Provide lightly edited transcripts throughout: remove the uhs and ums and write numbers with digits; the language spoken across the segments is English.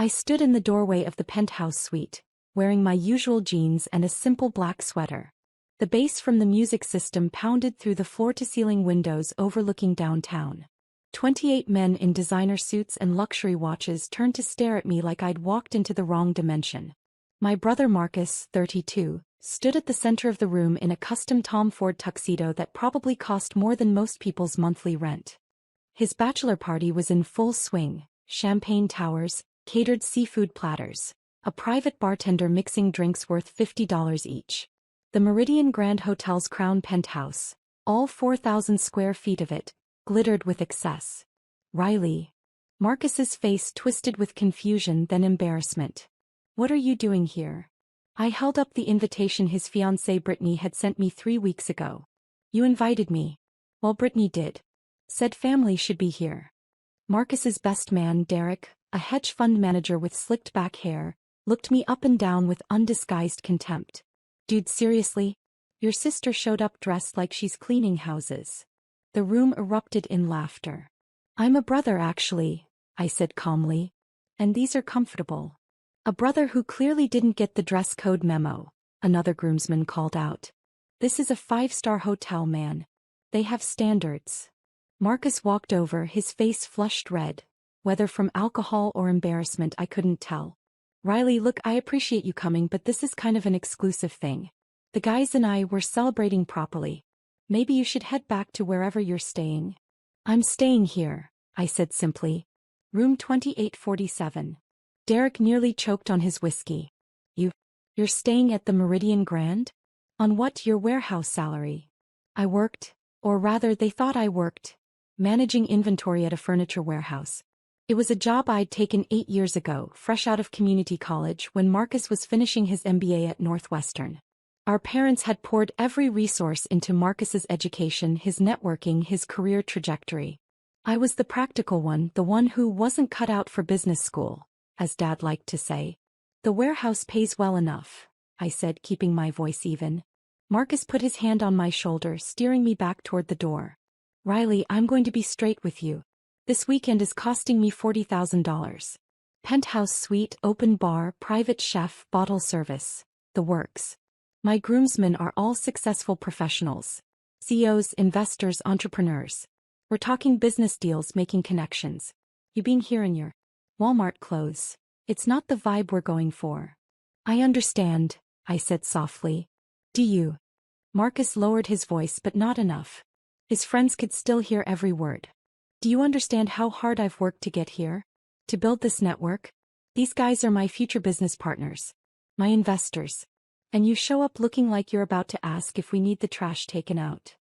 I stood in the doorway of the penthouse suite, wearing my usual jeans and a simple black sweater. The bass from the music system pounded through the floor-to-ceiling windows overlooking downtown. 28 men in designer suits and luxury watches turned to stare at me like I'd walked into the wrong dimension. My brother Marcus, 32, stood at the center of the room in a custom Tom Ford tuxedo that probably cost more than most people's monthly rent. His bachelor party was in full swing: champagne towers, catered seafood platters, a private bartender mixing drinks worth $50 each. The Meridian Grand Hotel's crown penthouse, all 4,000 square feet of it, glittered with excess. Riley. Marcus's face twisted with confusion then embarrassment. What are you doing here? I held up the invitation his fiancée Brittany had sent me 3 weeks ago. You invited me. Well, Brittany did. Said family should be here. Marcus's best man, Derek, a hedge fund manager with slicked back hair, looked me up and down with undisguised contempt. Dude, seriously? Your sister showed up dressed like she's cleaning houses. The room erupted in laughter. I'm a brother actually, I said calmly. And these are comfortable. A brother who clearly didn't get the dress code memo, another groomsman called out. This is a 5-star hotel, man. They have standards. Marcus walked over, his face flushed red. Whether from alcohol or embarrassment I couldn't tell. Riley, look, I appreciate you coming, but this is kind of an exclusive thing. The guys and I were celebrating properly. Maybe you should head back to wherever you're staying. I'm staying here, I said simply. Room 2847. Derek nearly choked on his whiskey. You're staying at the Meridian Grand? On what, your warehouse salary? I worked, or rather they thought I worked, managing inventory at a furniture warehouse. It was a job I'd taken 8 years ago, fresh out of community college when Marcus was finishing his MBA at Northwestern. Our parents had poured every resource into Marcus's education, his networking, his career trajectory. I was the practical one, the one who wasn't cut out for business school, as Dad liked to say. The warehouse pays well enough, I said, keeping my voice even. Marcus put his hand on my shoulder, steering me back toward the door. Riley, I'm going to be straight with you. This weekend is costing me $40,000. Penthouse suite, open bar, private chef, bottle service. The works. My groomsmen are all successful professionals. CEOs, investors, entrepreneurs. We're talking business deals, making connections. You being here in your Walmart clothes. It's not the vibe we're going for. I understand, I said softly. Do you? Marcus lowered his voice, but not enough. His friends could still hear every word. Do you understand how hard I've worked to get here? To build this network? These guys are my future business partners. My investors. And you show up looking like you're about to ask if we need the trash taken out.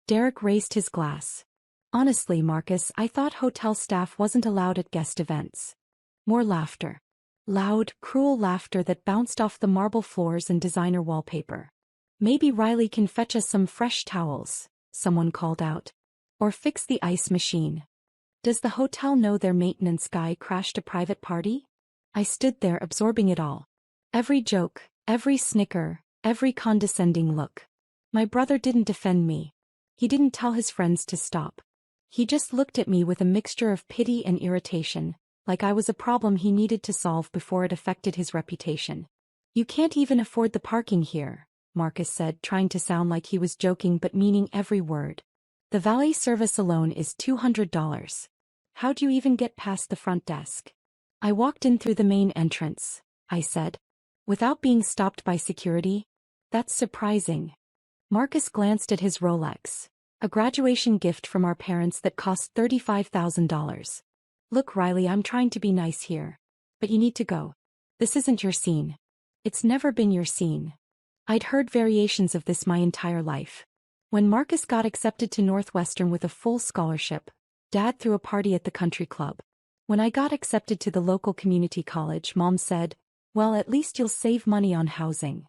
Derek raised his glass. Honestly, Marcus, I thought hotel staff wasn't allowed at guest events. More laughter. Loud, cruel laughter that bounced off the marble floors and designer wallpaper. Maybe Riley can fetch us some fresh towels, someone called out. Or fix the ice machine. Does the hotel know their maintenance guy crashed a private party? I stood there absorbing it all. Every joke, every snicker, every condescending look. My brother didn't defend me. He didn't tell his friends to stop. He just looked at me with a mixture of pity and irritation, like I was a problem he needed to solve before it affected his reputation. You can't even afford the parking here, Marcus said, trying to sound like he was joking but meaning every word. The valet service alone is $200. How do you even get past the front desk? I walked in through the main entrance, I said. Without being stopped by security? That's surprising. Marcus glanced at his Rolex, a graduation gift from our parents that cost $35,000. Look, Riley, I'm trying to be nice here. But you need to go. This isn't your scene. It's never been your scene. I'd heard variations of this my entire life. When Marcus got accepted to Northwestern with a full scholarship, Dad threw a party at the country club. When I got accepted to the local community college, Mom said, well, at least you'll save money on housing.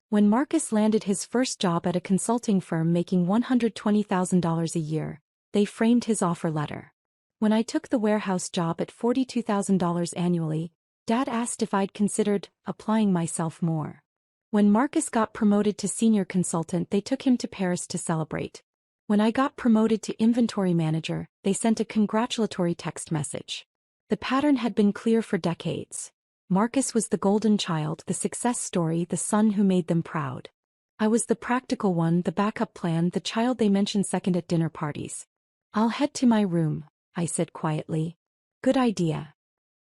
When Marcus landed his first job at a consulting firm making $120,000 a year, they framed his offer letter. When I took the warehouse job at $42,000 annually, Dad asked if I'd considered applying myself more. When Marcus got promoted to senior consultant, they took him to Paris to celebrate. When I got promoted to inventory manager, they sent a congratulatory text message. The pattern had been clear for decades. Marcus was the golden child, the success story, the son who made them proud. I was the practical one, the backup plan, the child they mentioned second at dinner parties. "I'll head to my room," I said quietly. "Good idea."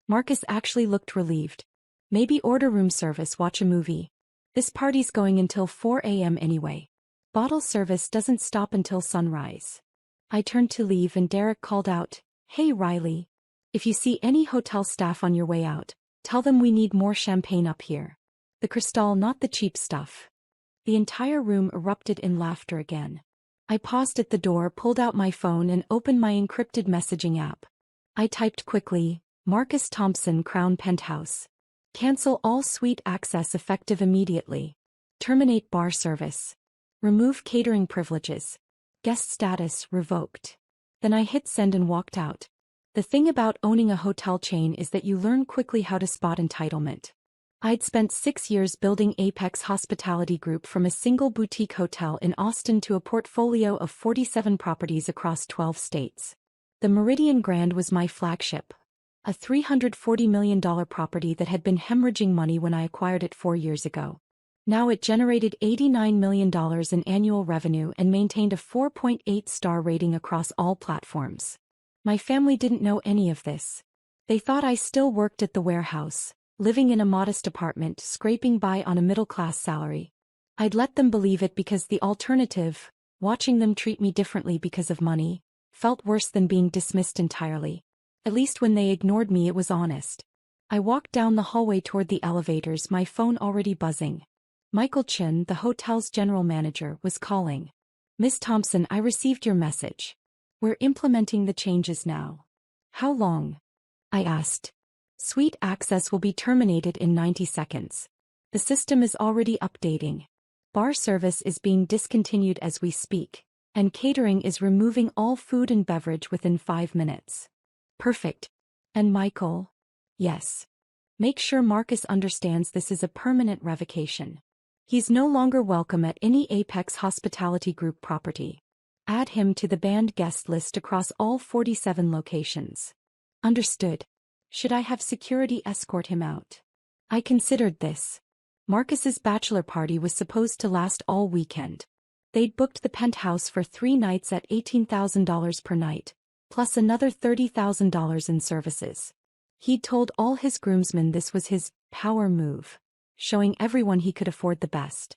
Marcus actually looked relieved. "Maybe order room service, watch a movie. This party's going until 4 a.m. anyway. Bottle service doesn't stop until sunrise." I turned to leave and Derek called out, "Hey Riley. If you see any hotel staff on your way out, tell them we need more champagne up here. The Cristal, not the cheap stuff." The entire room erupted in laughter again. I paused at the door, pulled out my phone and opened my encrypted messaging app. I typed quickly, "Marcus Thompson, Crown Penthouse. Cancel all suite access effective immediately. Terminate bar service. Remove catering privileges. Guest status revoked." Then I hit send and walked out. The thing about owning a hotel chain is that you learn quickly how to spot entitlement. I'd spent 6 years building Apex Hospitality Group from a single boutique hotel in Austin to a portfolio of 47 properties across 12 states. The Meridian Grand was my flagship, a $340 million property that had been hemorrhaging money when I acquired it 4 years ago. Now it generated $89 million in annual revenue and maintained a 4.8-star rating across all platforms. My family didn't know any of this. They thought I still worked at the warehouse, living in a modest apartment, scraping by on a middle-class salary. I'd let them believe it because the alternative, watching them treat me differently because of money, felt worse than being dismissed entirely. At least when they ignored me, it was honest. I walked down the hallway toward the elevators, my phone already buzzing. Michael Chin, the hotel's general manager, was calling. "Miss Thompson, I received your message. We're implementing the changes now." "How long?" I asked. "Suite access will be terminated in 90 seconds. The system is already updating. Bar service is being discontinued as we speak, and catering is removing all food and beverage within 5 minutes." "Perfect. And Michael?" "Yes. Make sure Marcus understands this is a permanent revocation. He's no longer welcome at any Apex Hospitality Group property. Add him to the banned guest list across all 47 locations." "Understood. Should I have security escort him out?" I considered this. Marcus's bachelor party was supposed to last all weekend. They'd booked the penthouse for 3 nights at $18,000 per night, plus another $30,000 in services. He'd told all his groomsmen this was his power move, showing everyone he could afford the best.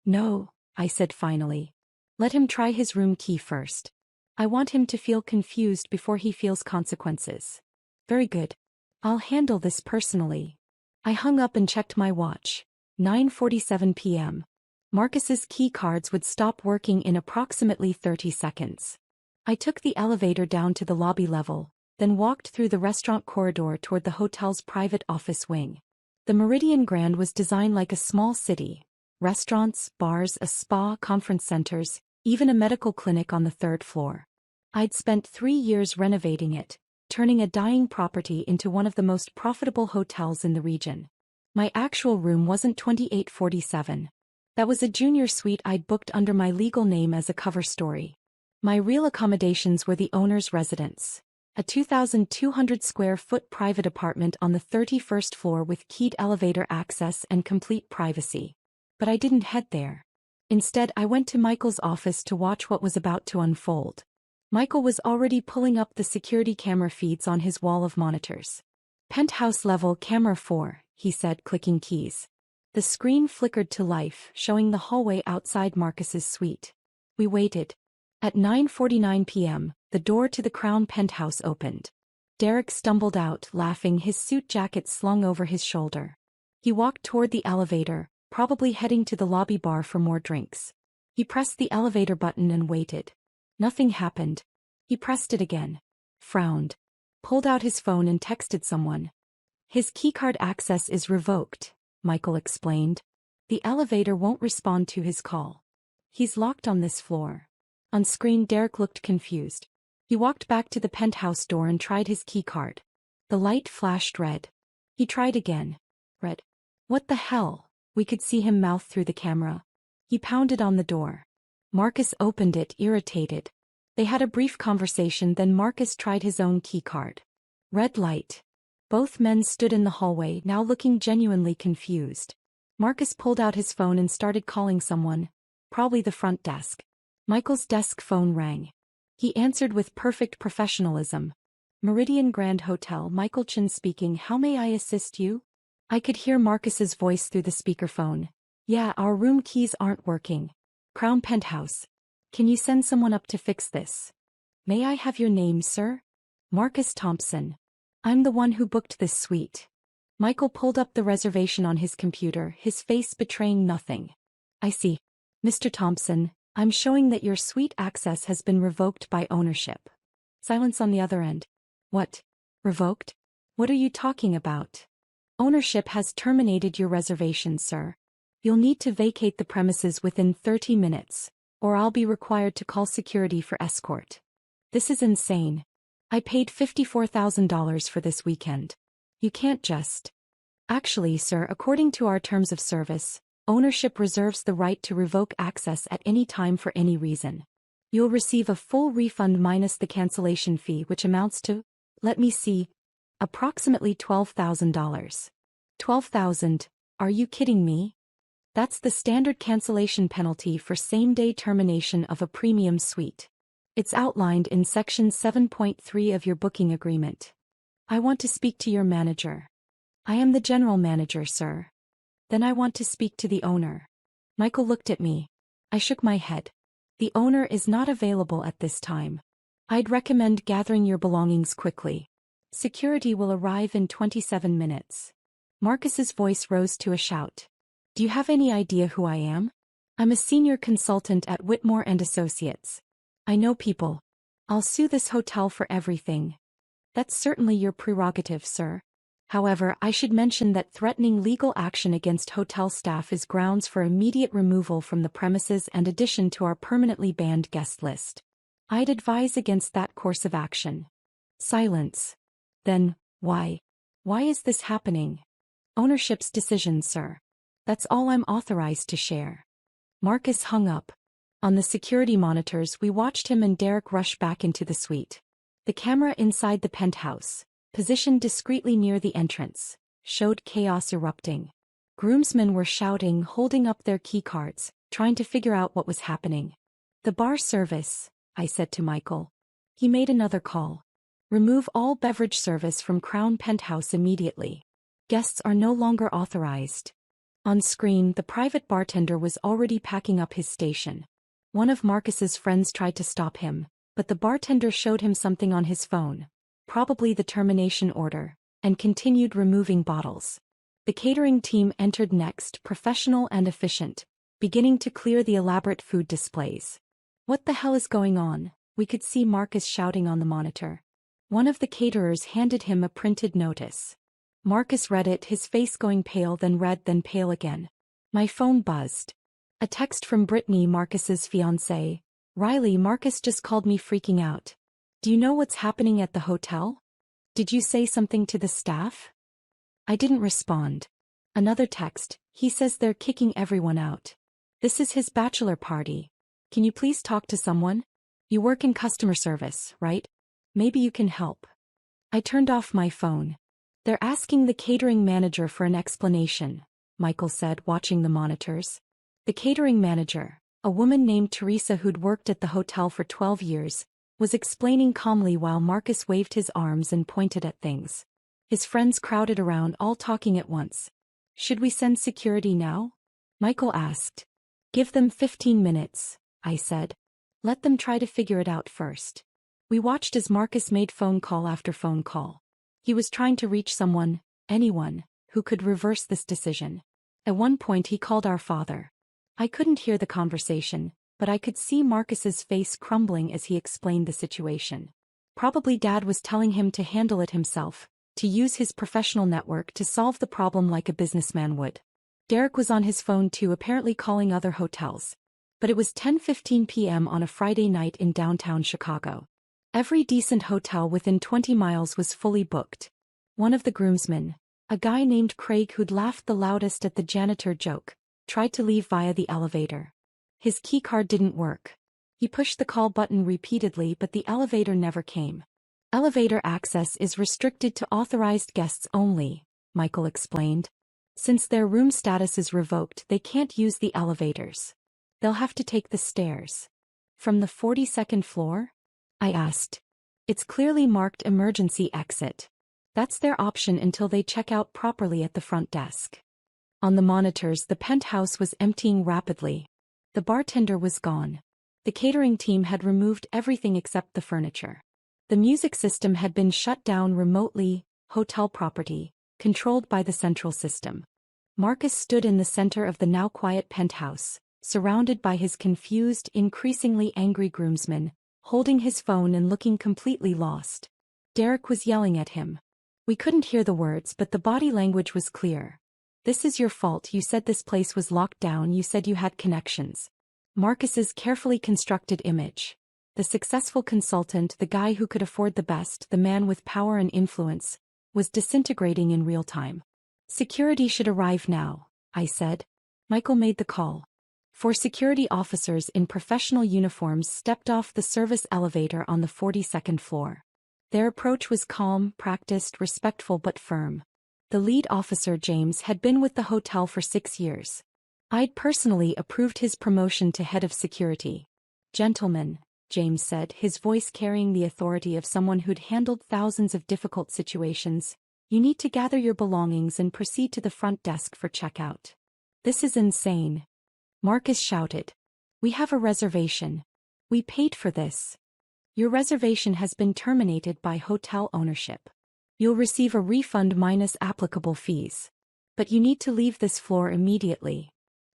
"No," I said finally. "Let him try his room key first. I want him to feel confused before he feels consequences." "Very good. I'll handle this personally." I hung up and checked my watch. 9:47 p.m. Marcus's key cards would stop working in approximately 30 seconds. I took the elevator down to the lobby level, then walked through the restaurant corridor toward the hotel's private office wing. The Meridian Grand was designed like a small city. Restaurants, bars, a spa, conference centers, even a medical clinic on the 3rd floor. I'd spent 3 years renovating it, turning a dying property into one of the most profitable hotels in the region. My actual room wasn't 2847. That was a junior suite I'd booked under my legal name as a cover story. My real accommodations were the owner's residence, a 2,200 square foot private apartment on the 31st floor with keyed elevator access and complete privacy. But I didn't head there. Instead, I went to Michael's office to watch what was about to unfold. Michael was already pulling up the security camera feeds on his wall of monitors. "Penthouse level camera 4, he said, clicking keys. The screen flickered to life, showing the hallway outside Marcus's suite. We waited. At 9:49 p.m., the door to the Crown Penthouse opened. Derek stumbled out, laughing, his suit jacket slung over his shoulder. He walked toward the elevator, probably heading to the lobby bar for more drinks. He pressed the elevator button and waited. Nothing happened. He pressed it again. Frowned. Pulled out his phone and texted someone. "His keycard access is revoked," Michael explained. "The elevator won't respond to his call. He's locked on this floor." On screen, Derek looked confused. He walked back to the penthouse door and tried his keycard. The light flashed red. He tried again. Red. "What the hell?" We could see him mouth through the camera. He pounded on the door. Marcus opened it, irritated. They had a brief conversation, then Marcus tried his own keycard. Red light. Both men stood in the hallway, now looking genuinely confused. Marcus pulled out his phone and started calling someone, probably the front desk. Michael's desk phone rang. He answered with perfect professionalism. Meridian Grand Hotel, Michael Chin speaking. How may I assist you? I could hear Marcus's voice through the speakerphone. Yeah, our room keys aren't working. Crown Penthouse. Can you send someone up to fix this? May I have your name, sir? Marcus Thompson. I'm the one who booked this suite. Michael pulled up the reservation on his computer, his face betraying nothing. I see. Mr. Thompson, I'm showing that your suite access has been revoked by ownership. Silence on the other end. What? Revoked? What are you talking about? Ownership has terminated your reservation, sir. You'll need to vacate the premises within 30 minutes, or I'll be required to call security for escort. This is insane. I paid $54,000 for this weekend. You can't just... Actually, sir, according to our terms of service, ownership reserves the right to revoke access at any time for any reason. You'll receive a full refund minus the cancellation fee, which amounts to, let me see, approximately $12,000. $12,000? Are you kidding me? That's the standard cancellation penalty for same-day termination of a premium suite. It's outlined in Section 7.3 of your booking agreement. I want to speak to your manager. I am the general manager, sir. Then I want to speak to the owner. Michael looked at me. I shook my head. The owner is not available at this time. I'd recommend gathering your belongings quickly. Security will arrive in 27 minutes. Marcus's voice rose to a shout. Do you have any idea who I am? I'm a senior consultant at Whitmore & Associates. I know people. I'll sue this hotel for everything. That's certainly your prerogative, sir. However, I should mention that threatening legal action against hotel staff is grounds for immediate removal from the premises and addition to our permanently banned guest list. I'd advise against that course of action. Silence. Then, why? Why is this happening? Ownership's decision, sir. That's all I'm authorized to share. Marcus hung up. On the security monitors, we watched him and Derek rush back into the suite. The camera inside the penthouse, positioned discreetly near the entrance, showed chaos erupting. Groomsmen were shouting, holding up their keycards, trying to figure out what was happening. The bar service, I said to Michael. He made another call. Remove all beverage service from Crown Penthouse immediately. Guests are no longer authorized. On screen, the private bartender was already packing up his station. One of Marcus's friends tried to stop him, but the bartender showed him something on his phone, probably the termination order, and continued removing bottles. The catering team entered next, professional and efficient, beginning to clear the elaborate food displays. What the hell is going on? We could see Marcus shouting on the monitor. One of the caterers handed him a printed notice. Marcus read it, his face going pale, then red, then pale again. My phone buzzed. A text from Brittany, Marcus's fiancée. Riley, Marcus just called me freaking out. Do you know what's happening at the hotel? Did you say something to the staff? I didn't respond. Another text. He says they're kicking everyone out. This is his bachelor party. Can you please talk to someone? You work in customer service, right? Maybe you can help. I turned off my phone. They're asking the catering manager for an explanation, Michael said, watching the monitors. The catering manager, a woman named Teresa who'd worked at the hotel for 12 years, was explaining calmly while Marcus waved his arms and pointed at things. His friends crowded around, all talking at once. Should we send security now? Michael asked. Give them 15 minutes, I said. Let them try to figure it out first. We watched as Marcus made phone call after phone call. He was trying to reach someone, anyone, who could reverse this decision. At one point he called our father. I couldn't hear the conversation, but I could see Marcus's face crumbling as he explained the situation. Probably Dad was telling him to handle it himself, to use his professional network to solve the problem like a businessman would. Derek was on his phone too, apparently calling other hotels. But it was 10:15 p.m. on a Friday night in downtown Chicago. Every decent hotel within 20 miles was fully booked. One of the groomsmen, a guy named Craig who'd laughed the loudest at the janitor joke, tried to leave via the elevator. His keycard didn't work. He pushed the call button repeatedly, but the elevator never came. Elevator access is restricted to authorized guests only, Michael explained. Since their room status is revoked, they can't use the elevators. They'll have to take the stairs. From the 42nd floor? I asked. It's clearly marked emergency exit. That's their option until they check out properly at the front desk. On the monitors, the penthouse was emptying rapidly. The bartender was gone. The catering team had removed everything except the furniture. The music system had been shut down remotely, hotel property, controlled by the central system. Marcus stood in the center of the now quiet penthouse, surrounded by his confused, increasingly angry groomsmen, holding his phone and looking completely lost. Derek was yelling at him. We couldn't hear the words, but the body language was clear. This is your fault. You said this place was locked down. You said you had connections. Marcus's carefully constructed image. The successful consultant, the guy who could afford the best, the man with power and influence, was disintegrating in real time. Security should arrive now, I said. Michael made the call. 4 security officers in professional uniforms stepped off the service elevator on the 42nd floor. Their approach was calm, practiced, respectful but firm. The lead officer, James, had been with the hotel for 6 years. I'd personally approved his promotion to head of security. Gentlemen, James said, his voice carrying the authority of someone who'd handled thousands of difficult situations, you need to gather your belongings and proceed to the front desk for checkout. This is insane. Marcus shouted. We have a reservation. We paid for this. Your reservation has been terminated by hotel ownership. You'll receive a refund minus applicable fees. But you need to leave this floor immediately.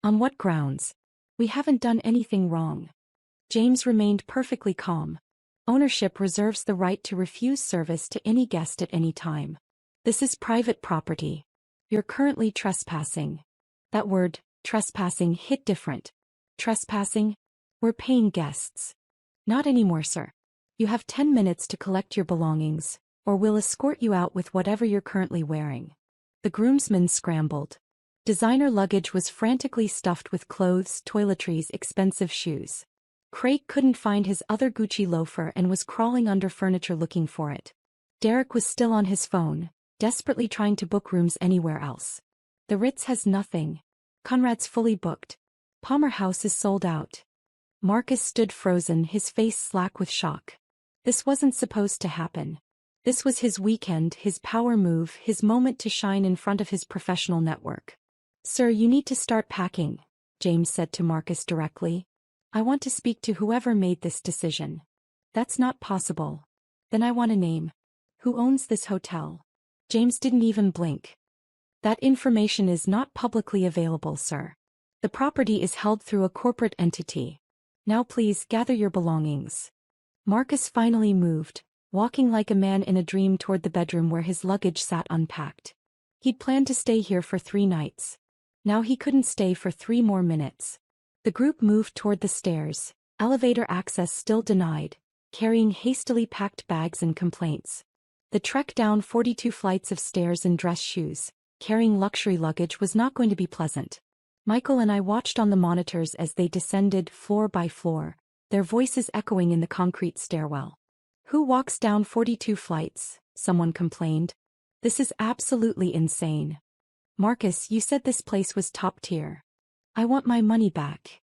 On what grounds? We haven't done anything wrong. James remained perfectly calm. Ownership reserves the right to refuse service to any guest at any time. This is private property. You're currently trespassing. That word, trespassing, hit different. Trespassing? We're paying guests. Not anymore, sir. You have 10 minutes to collect your belongings, or we'll escort you out with whatever you're currently wearing. The groomsmen scrambled. Designer luggage was frantically stuffed with clothes, toiletries, expensive shoes. Craig couldn't find his other Gucci loafer and was crawling under furniture looking for it. Derek was still on his phone, desperately trying to book rooms anywhere else. The Ritz has nothing. Conrad's fully booked. Palmer House is sold out. Marcus stood frozen, his face slack with shock. This wasn't supposed to happen. This was his weekend, his power move, his moment to shine in front of his professional network. Sir, you need to start packing, James said to Marcus directly. I want to speak to whoever made this decision. That's not possible. Then I want a name. Who owns this hotel? James didn't even blink. That information is not publicly available, sir. The property is held through a corporate entity. Now please gather your belongings. Marcus finally moved, walking like a man in a dream toward the bedroom where his luggage sat unpacked. He'd planned to stay here for 3 nights. Now he couldn't stay for 3 more minutes. The group moved toward the stairs, elevator access still denied, carrying hastily packed bags and complaints. The trek down 42 flights of stairs in dress shoes, carrying luxury luggage, was not going to be pleasant. Michael and I watched on the monitors as they descended floor by floor, their voices echoing in the concrete stairwell. Who walks down 42 flights? Someone complained. This is absolutely insane. Marcus, you said this place was top tier. I want my money back.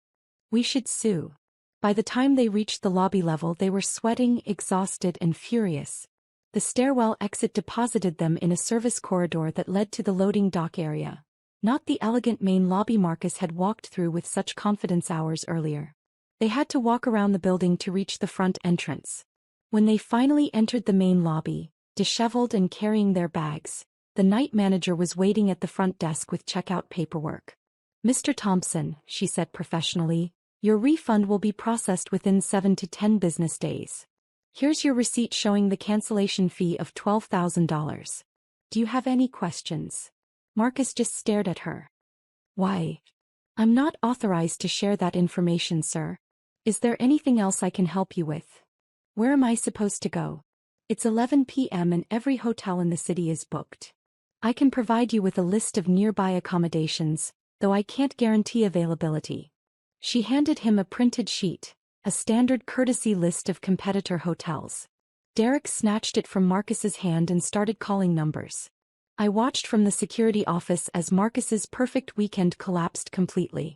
We should sue. By the time they reached the lobby level, they were sweating, exhausted, and furious. The stairwell exit deposited them in a service corridor that led to the loading dock area. Not the elegant main lobby Marcus had walked through with such confidence hours earlier. They had to walk around the building to reach the front entrance. When they finally entered the main lobby, disheveled and carrying their bags, the night manager was waiting at the front desk with checkout paperwork. Mr. Thompson, she said professionally, your refund will be processed within 7 to 10 business days. Here's your receipt showing the cancellation fee of $12,000. Do you have any questions? Marcus just stared at her. Why? I'm not authorized to share that information, sir. Is there anything else I can help you with? Where am I supposed to go? It's 11 p.m. and every hotel in the city is booked. I can provide you with a list of nearby accommodations, though I can't guarantee availability. She handed him a printed sheet, a standard courtesy list of competitor hotels. Derek snatched it from Marcus's hand and started calling numbers. I watched from the security office as Marcus's perfect weekend collapsed completely.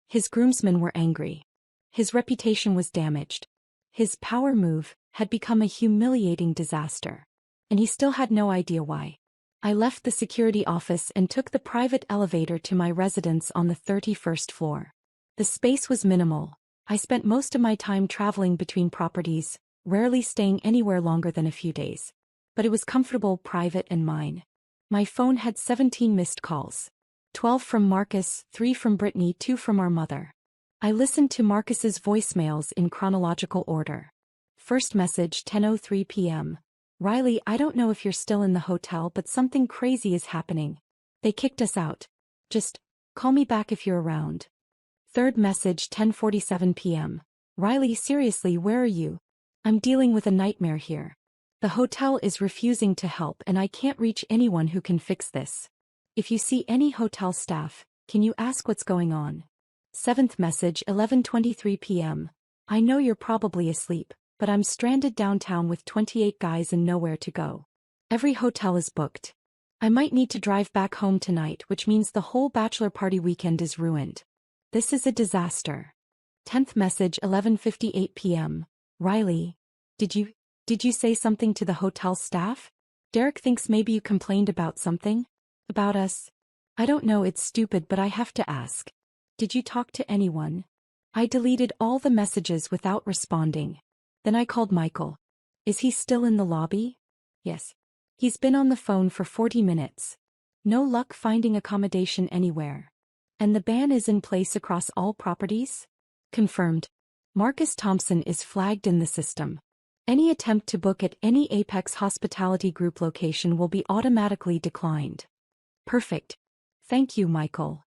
His groomsmen were angry. His reputation was damaged. His power move had become a humiliating disaster. And he still had no idea why. I left the security office and took the private elevator to my residence on the 31st floor. The space was minimal. I spent most of my time traveling between properties, rarely staying anywhere longer than a few days. But it was comfortable, private, and mine. My phone had 17 missed calls. 12 from Marcus, 3 from Brittany, 2 from our mother. I listened to Marcus's voicemails in chronological order. First message, 10:03 p.m. Riley, I don't know if you're still in the hotel, but something crazy is happening. They kicked us out. Just call me back if you're around. Third message, 10:47 p.m. Riley, seriously, where are you? I'm dealing with a nightmare here. The hotel is refusing to help and I can't reach anyone who can fix this. If you see any hotel staff, can you ask what's going on? Seventh message, 11:23 p.m. I know you're probably asleep, but I'm stranded downtown with 28 guys and nowhere to go. Every hotel is booked. I might need to drive back home tonight, which means the whole bachelor party weekend is ruined. This is a disaster. 10th message, 11:58 p.m. Riley, did you say something to the hotel staff? Derek thinks maybe you complained about something? About us? I don't know, it's stupid, but I have to ask. Did you talk to anyone? I deleted all the messages without responding. Then I called Michael. Is he still in the lobby? Yes. He's been on the phone for 40 minutes. No luck finding accommodation anywhere. And the ban is in place across all properties? Confirmed. Marcus Thompson is flagged in the system. Any attempt to book at any Apex Hospitality Group location will be automatically declined. Perfect. Thank you, Michael.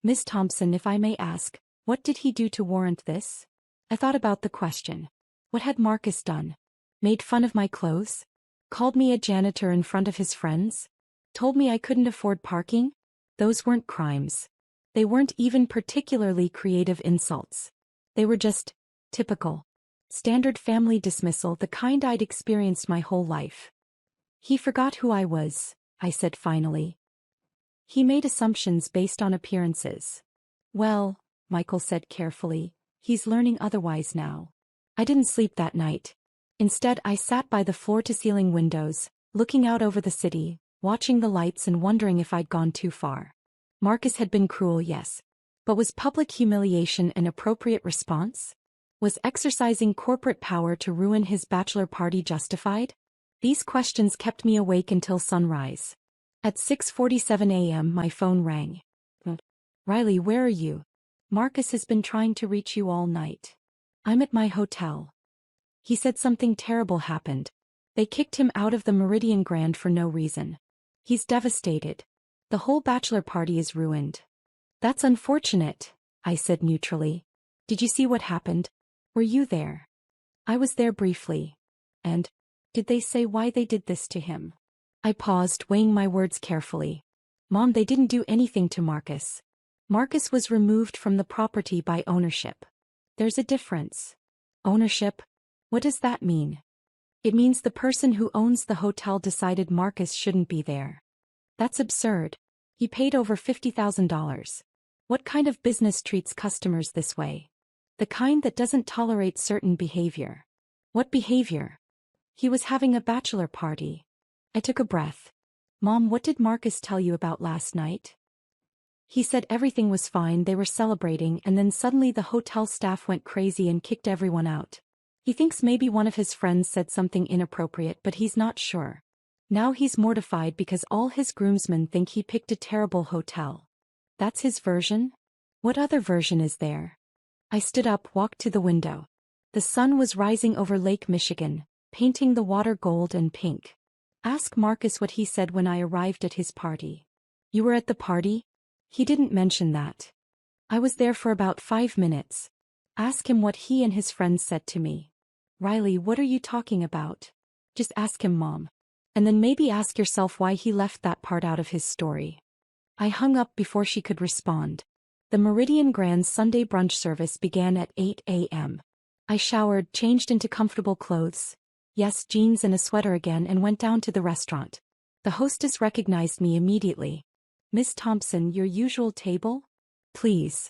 Miss Thompson, if I may ask, what did he do to warrant this? I thought about the question. What had Marcus done? Made fun of my clothes? Called me a janitor in front of his friends? Told me I couldn't afford parking? Those weren't crimes. They weren't even particularly creative insults. They were just typical. Standard family dismissal, the kind I'd experienced my whole life. He forgot who I was, I said finally. He made assumptions based on appearances. Well, Michael said carefully, he's learning otherwise now. I didn't sleep that night. Instead, I sat by the floor-to-ceiling windows, looking out over the city, watching the lights and wondering if I'd gone too far. Marcus had been cruel, yes. But was public humiliation an appropriate response? Was exercising corporate power to ruin his bachelor party justified? These questions kept me awake until sunrise. At 6:47 a.m. my phone rang. Riley, where are you? Marcus has been trying to reach you all night. I'm at my hotel. He said something terrible happened. They kicked him out of the Meridian Grand for no reason. He's devastated. The whole bachelor party is ruined. That's unfortunate, I said neutrally. Did you see what happened? Were you there? I was there briefly. And did they say why they did this to him? I paused, weighing my words carefully. Mom, they didn't do anything to Marcus. Marcus was removed from the property by ownership. There's a difference. Ownership? What does that mean? It means the person who owns the hotel decided Marcus shouldn't be there. That's absurd. He paid over $50,000. What kind of business treats customers this way? The kind that doesn't tolerate certain behavior. What behavior? He was having a bachelor party. I took a breath. Mom, what did Marcus tell you about last night? He said everything was fine, they were celebrating, and then suddenly the hotel staff went crazy and kicked everyone out. He thinks maybe one of his friends said something inappropriate, but he's not sure. Now he's mortified because all his groomsmen think he picked a terrible hotel. That's his version? What other version is there? I stood up, walked to the window. The sun was rising over Lake Michigan, painting the water gold and pink. Ask Marcus what he said when I arrived at his party. You were at the party? He didn't mention that. I was there for about 5 minutes. Ask him what he and his friends said to me. Riley, what are you talking about? Just ask him, Mom. And then maybe ask yourself why he left that part out of his story. I hung up before she could respond. The Meridian Grand Sunday brunch service began at 8 a.m. I showered, changed into comfortable clothes. Yes, jeans and a sweater again, and went down to the restaurant. The hostess recognized me immediately. Miss Thompson, your usual table? Please.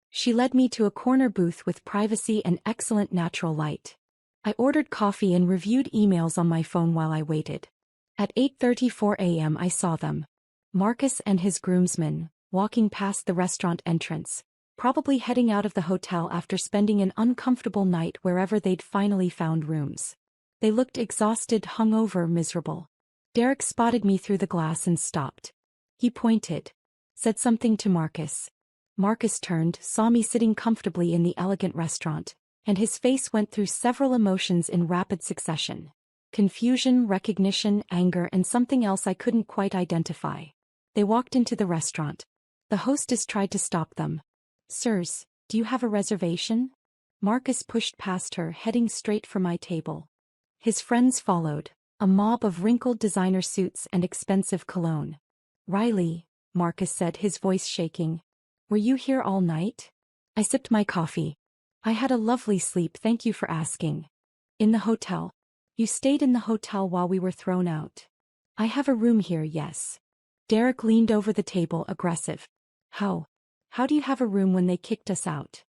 She led me to a corner booth with privacy and excellent natural light. I ordered coffee and reviewed emails on my phone while I waited. At 8:34 a.m. I saw them. Marcus and his groomsmen, walking past the restaurant entrance, probably heading out of the hotel after spending an uncomfortable night wherever they'd finally found rooms. They looked exhausted, hungover, miserable. Derek spotted me through the glass and stopped. He pointed. Said something to Marcus. Marcus turned, saw me sitting comfortably in the elegant restaurant, and his face went through several emotions in rapid succession. Confusion, recognition, anger, and something else I couldn't quite identify. They walked into the restaurant. The hostess tried to stop them. Sirs, do you have a reservation? Marcus pushed past her, heading straight for my table. His friends followed, a mob of wrinkled designer suits and expensive cologne. Riley, Marcus said, his voice shaking. Were you here all night? I sipped my coffee. I had a lovely sleep, thank you for asking. In the hotel. You stayed in the hotel while we were thrown out. I have a room here, yes. Derek leaned over the table, aggressive. How do you have a room when they kicked us out?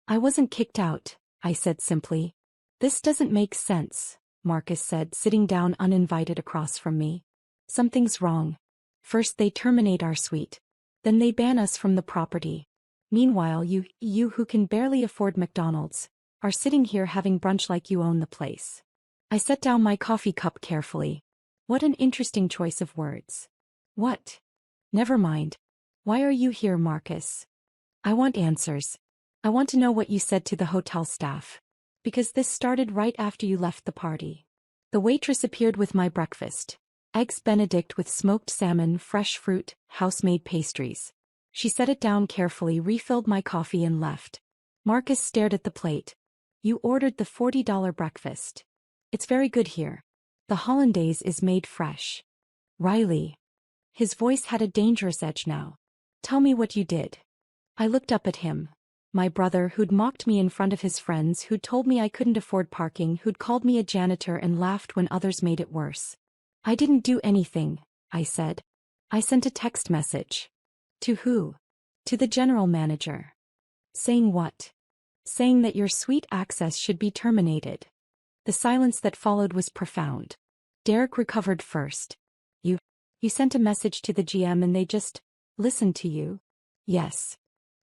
I wasn't kicked out, I said simply. This doesn't make sense, Marcus said, sitting down uninvited across from me. Something's wrong. First they terminate our suite. Then they ban us from the property. Meanwhile you who can barely afford McDonald's, are sitting here having brunch like you own the place. I set down my coffee cup carefully. What an interesting choice of words. What? Never mind. Why are you here, Marcus? I want answers. I want to know what you said to the hotel staff. Because this started right after you left the party. The waitress appeared with my breakfast. Eggs Benedict with smoked salmon, fresh fruit, house-made pastries. She set it down carefully, refilled my coffee and left. Marcus stared at the plate. You ordered the $40 breakfast. It's very good here. The hollandaise is made fresh. Riley. His voice had a dangerous edge now. Tell me what you did. I looked up at him. My brother, who'd mocked me in front of his friends, who'd told me I couldn't afford parking, who'd called me a janitor and laughed when others made it worse. I didn't do anything, I said. I sent a text message. To who? To the general manager. Saying what? Saying that your suite access should be terminated. The silence that followed was profound. Derek recovered first. You sent a message to the GM and they just listened to you? Yes.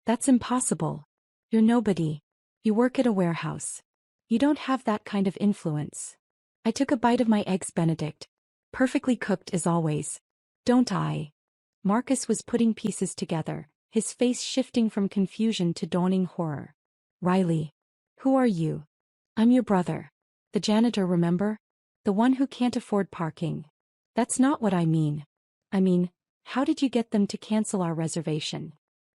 That's impossible. You're nobody. You work at a warehouse. You don't have that kind of influence. I took a bite of my eggs Benedict. Perfectly cooked as always. Don't I? Marcus was putting pieces together, his face shifting from confusion to dawning horror. Riley. Who are you? I'm your brother. The janitor, remember? The one who can't afford parking. That's not what I mean. I mean, how did you get them to cancel our reservation?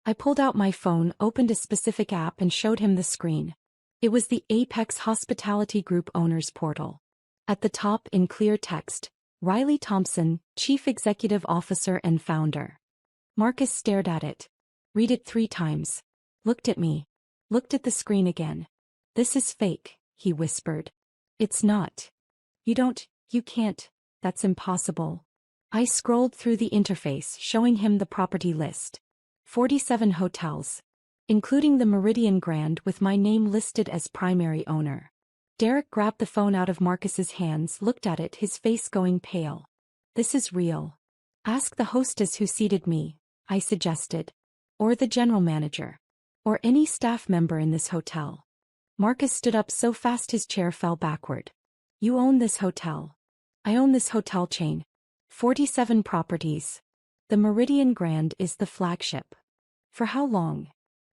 I pulled out my phone, opened a specific app and showed him the screen. It was the Apex Hospitality Group Owners Portal. At the top, in clear text, Riley Thompson, Chief Executive Officer and Founder. Marcus stared at it. Read it 3 times. Looked at me. Looked at the screen again. This is fake, he whispered. It's not. You can't, that's impossible. I scrolled through the interface, showing him the property list. 47 hotels. Including the Meridian Grand with my name listed as primary owner. Derek grabbed the phone out of Marcus's hands, looked at it, his face going pale. This is real. Ask the hostess who seated me, I suggested. Or the general manager. Or any staff member in this hotel. Marcus stood up so fast his chair fell backward. You own this hotel. I own this hotel chain. 47 properties. The Meridian Grand is the flagship. For how long?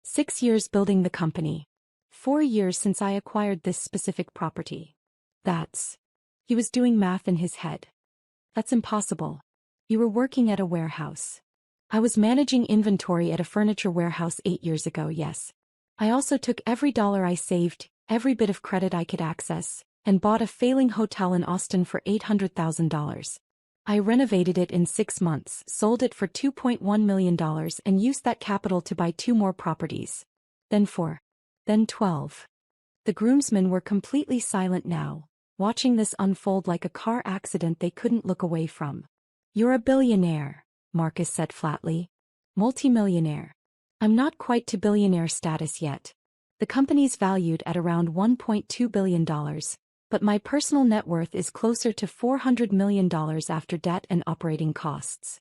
6 years building the company. 4 years since I acquired this specific property. He was doing math in his head. That's impossible. You were working at a warehouse. I was managing inventory at a furniture warehouse 8 years ago, yes. I also took every dollar I saved, every bit of credit I could access, and bought a failing hotel in Austin for $800,000. I renovated it in 6 months, sold it for $2.1 million and used that capital to buy 2 more properties. Then 4. Then 12. The groomsmen were completely silent now, watching this unfold like a car accident they couldn't look away from. "You're a billionaire," Marcus said flatly. "Multimillionaire. I'm not quite to billionaire status yet. The company's valued at around $1.2 billion, but my personal net worth is closer to $400 million after debt and operating costs."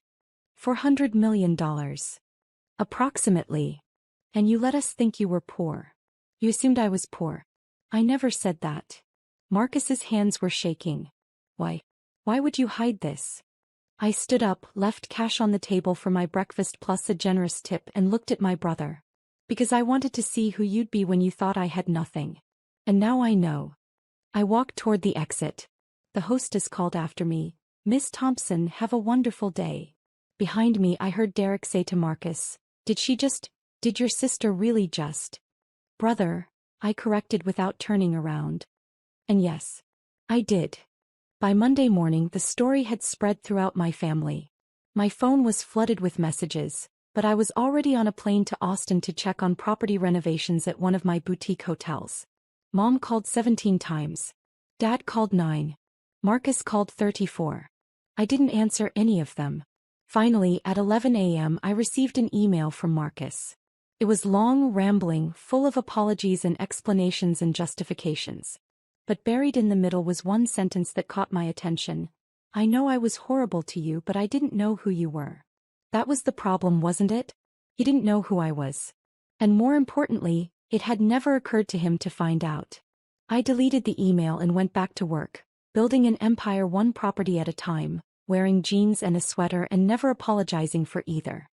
$400 million. Approximately. "And you let us think you were poor. You assumed I was poor." "I never said that." Marcus's hands were shaking. Why? Why would you hide this?" I stood up, left cash on the table for my breakfast plus a generous tip, and looked at my brother. "Because I wanted to see who you'd be when you thought I had nothing. And now I know." I walked toward the exit. The hostess called after me, "Miss Thompson, have a wonderful day." Behind me I heard Derek say to Marcus, Did your sister really just?" "Brother," I corrected without turning around. And yes, I did. By Monday morning the story had spread throughout my family. My phone was flooded with messages, but I was already on a plane to Austin to check on property renovations at one of my boutique hotels. Mom called 17 times. Dad called 9. Marcus called 34. I didn't answer any of them. Finally, at 11 a.m. I received an email from Marcus. It was long, rambling, full of apologies and explanations and justifications. But buried in the middle was one sentence that caught my attention. "I know I was horrible to you, but I didn't know who you were." That was the problem, wasn't it? He didn't know who I was. And more importantly, it had never occurred to him to find out. I deleted the email and went back to work, building an empire one property at a time, wearing jeans and a sweater and never apologizing for either.